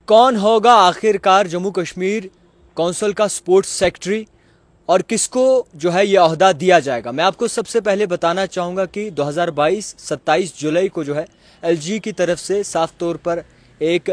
कौन होगा आखिरकार जम्मू कश्मीर कौंसिल का स्पोर्ट्स सेक्रेटरी और किसको जो है ये ओहदा दिया जाएगा? मैं आपको सबसे पहले बताना चाहूँगा कि 2022 27 जुलाई को जो है एलजी की तरफ से साफ तौर पर एक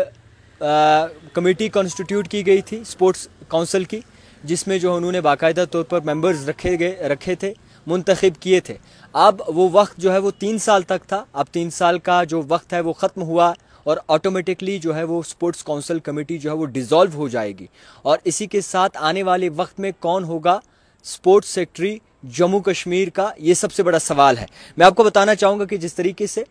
कमेटी कॉन्स्टिट्यूट की गई थी स्पोर्ट्स काउंसिल की, जिसमें जो उन्होंने बाकायदा तौर पर मेंबर्स रखे थे, मुंतखब किए थे। अब वो वक्त जो है वो 3 साल तक था। अब 3 साल का जो वक्त है वो ख़त्म हुआ और ऑटोमेटिकली जो है वो स्पोर्ट्स काउंसिल कमेटी जो है वो डिज़ोल्व हो जाएगी। और इसी के साथ आने वाले वक्त में कौन होगा स्पोर्ट्स सेक्रेटरी जम्मू कश्मीर का, ये सबसे बड़ा सवाल है। मैं आपको बताना चाहूँगा कि जिस तरीके से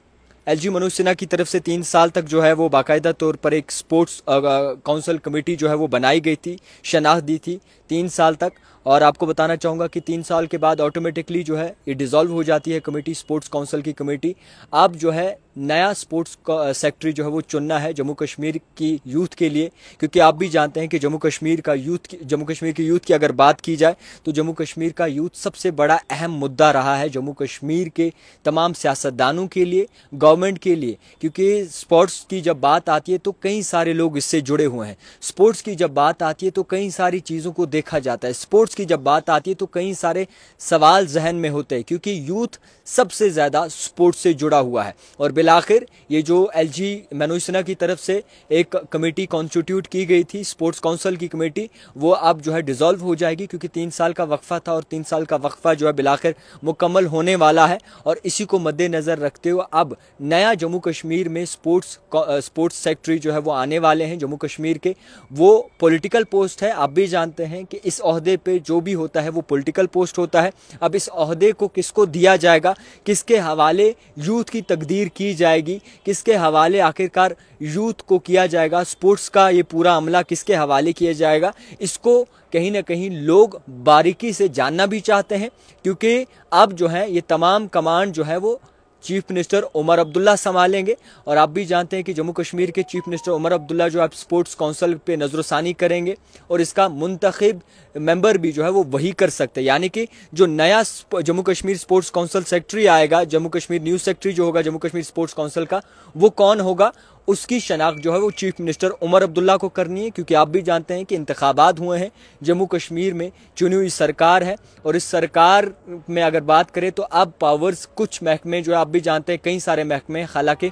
एलजी मनोज सिन्हा की तरफ से 3 साल तक जो है वो बाकायदा तौर पर एक स्पोर्ट्स काउंसिल कमेटी जो है वो बनाई गई थी, शनाख्त दी थी 3 साल तक। और आपको बताना चाहूँगा कि 3 साल के बाद ऑटोमेटिकली जो है ये डिज़ोल्व हो जाती है कमेटी, स्पोर्ट्स काउंसिल की कमेटी। अब जो है नया स्पोर्ट्स सेक्रेटरी जो है वो चुनना है जम्मू कश्मीर की यूथ के लिए, क्योंकि आप भी जानते हैं कि जम्मू कश्मीर की यूथ की अगर बात की जाए तो जम्मू कश्मीर का यूथ सबसे बड़ा अहम मुद्दा रहा है जम्मू कश्मीर के तमाम सियासतदानों के लिए, गवर्नमेंट के लिए। क्योंकि स्पोर्ट्स की जब बात आती है तो कई सारे लोग इससे जुड़े हुए हैं। स्पोर्ट्स की जब बात आती है तो कई सारी चीज़ों को देखा जाता है। स्पोर्ट्स की जब बात आती है तो कई सारे सवाल जहन में होते हैं, क्योंकि यूथ सबसे ज़्यादा स्पोर्ट्स से जुड़ा हुआ है। और बिलाखिर ये जो एलजी मनोज सिन्हा की तरफ से एक कमेटी कॉन्स्टिट्यूट की गई थी स्पोर्ट्स काउंसिल की कमेटी, वो अब जो है डिज़ोल्व हो जाएगी, क्योंकि 3 साल का वक्फा था और 3 साल का वक्फा जो है बिलाखिर मुकम्मल होने वाला है। और इसी को मद्देनज़र रखते हुए अब नया जम्मू कश्मीर में स्पोर्ट्स सेक्रेटरी जो है वो आने वाले हैं जम्मू कश्मीर के। वो पॉलिटिकल पोस्ट है, आप भी जानते हैं कि इस ओहदे पे जो भी होता है वो पॉलिटिकल पोस्ट होता है। अब इस ओहदे को किसको दिया जाएगा, किसके हवाले यूथ की तकदीर की जाएगी, किसके हवाले आखिरकार यूथ को किया जाएगा, स्पोर्ट्स का ये पूरा अमला किसके हवाले किया जाएगा, इसको कहीं ना कहीं लोग बारीकी से जानना भी चाहते हैं। क्योंकि अब जो है ये तमाम कमांड जो है वो चीफ मिनिस्टर उमर अब्दुल्ला संभालेंगे। और आप भी जानते हैं कि जम्मू कश्मीर के चीफ मिनिस्टर उमर अब्दुल्ला जो आप स्पोर्ट्स काउंसिल पे नज़रसानी करेंगे और इसका मुंतखब मेंबर भी जो है वो वही कर सकते हैं। यानी कि जो नया Jammu Kashmir sports council secretary आएगा, जम्मू कश्मीर न्यूज़ सेक्रेटरी जो होगा जम्मू कश्मीर स्पोर्ट्स काउंसिल का, वो कौन होगा, उसकी शनाख्त जो है वो चीफ मिनिस्टर उमर अब्दुल्ला को करनी है। क्योंकि आप भी जानते हैं कि इंतखाबात हुए हैं जम्मू कश्मीर में, चुनी हुई सरकार है और इस सरकार में अगर बात करें तो अब पावर्स कुछ महकमे जो है आप भी जानते हैं कई सारे महकमे, हालांकि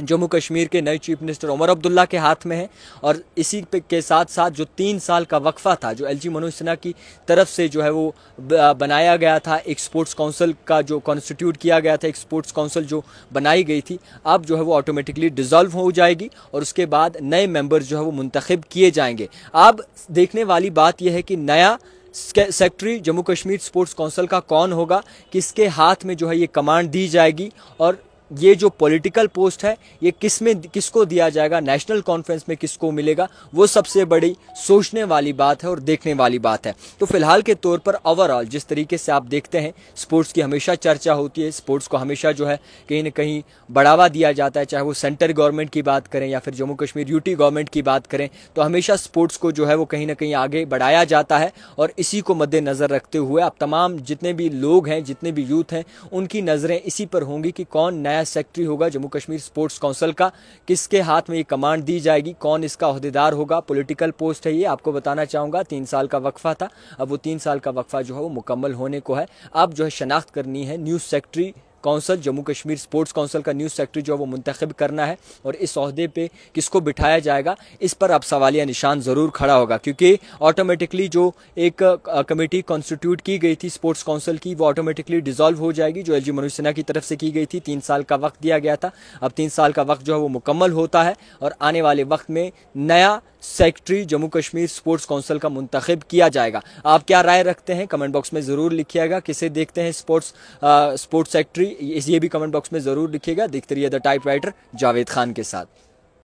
जम्मू कश्मीर के नए चीफ मिनिस्टर उमर अब्दुल्ला के हाथ में है। और इसी के साथ साथ जो 3 साल का वक्फा था जो एलजी मनोज सिन्हा की तरफ से जो है वो बनाया गया था, एक स्पोर्ट्स काउंसिल का जो कॉन्स्टिट्यूट किया गया था, एक स्पोर्ट्स काउंसिल जो बनाई गई थी, अब जो है वो ऑटोमेटिकली डिज़ोल्व हो जाएगी और उसके बाद नए मेंबर्स जो है वो मुंतखब किए जाएंगे। अब देखने वाली बात यह है कि नया secretary Jammu Kashmir sports council का कौन होगा, किसके हाथ में जो है ये कमांड दी जाएगी और ये जो पॉलिटिकल पोस्ट है ये किसको दिया जाएगा, नेशनल कॉन्फ्रेंस में किसको मिलेगा, वो सबसे बड़ी सोचने वाली बात है और देखने वाली बात है। तो फिलहाल के तौर पर ओवरऑल जिस तरीके से आप देखते हैं स्पोर्ट्स की हमेशा चर्चा होती है, स्पोर्ट्स को हमेशा जो है कहीं ना कहीं बढ़ावा दिया जाता है, चाहे वो सेंटर गवर्नमेंट की बात करें या फिर जम्मू कश्मीर यूटी गवर्नमेंट की बात करें, तो हमेशा स्पोर्ट्स को जो है वो कहीं ना कहीं आगे बढ़ाया जाता है। और इसी को मद्देनज़र रखते हुए अब तमाम जितने भी लोग हैं, जितने भी यूथ हैं, उनकी नज़रें इसी पर होंगी कि कौन नया सेक्रेटरी होगा जम्मू कश्मीर स्पोर्ट्स काउंसिल का, किसके हाथ में ये कमांड दी जाएगी, कौन इसका ओहदेदार होगा। पॉलिटिकल पोस्ट है ये, आपको बताना चाहूँगा 3 साल का वक्फा था, अब वो 3 साल का वक्फा जो है वो मुकम्मल होने को है। अब जो है शनाख्त करनी है news secretary council, Jammu Kashmir sports council का न्यूज़ सेक्रेटरी जो है वो मुंतखब करना है और इस ओहदे पे किसको बिठाया जाएगा, इस पर अब सवालिया निशान ज़रूर खड़ा होगा। क्योंकि ऑटोमेटिकली जो एक कमेटी कॉन्स्टिट्यूट की गई थी स्पोर्ट्स काउंसिल की, वो ऑटोमेटिकली डिज़ोल्व हो जाएगी, जो एलजी मनोज सिन्हा की तरफ से की गई थी। 3 साल का वक्त दिया गया था, अब 3 साल का वक्त जो है वो मुकम्मल होता है और आने वाले वक्त में नया secretary Jammu Kashmir sports council का मुंतखब किया जाएगा। आप क्या राय रखते हैं कमेंट बॉक्स में ज़रूर लिखिएगा। किसे देखते हैं स्पोर्ट्स सेक्रेटरी, ये भी कमेंट बॉक्स में ज़रूर लिखिएगा। देखते रहिए द टाइपराइटर जावेद खान के साथ।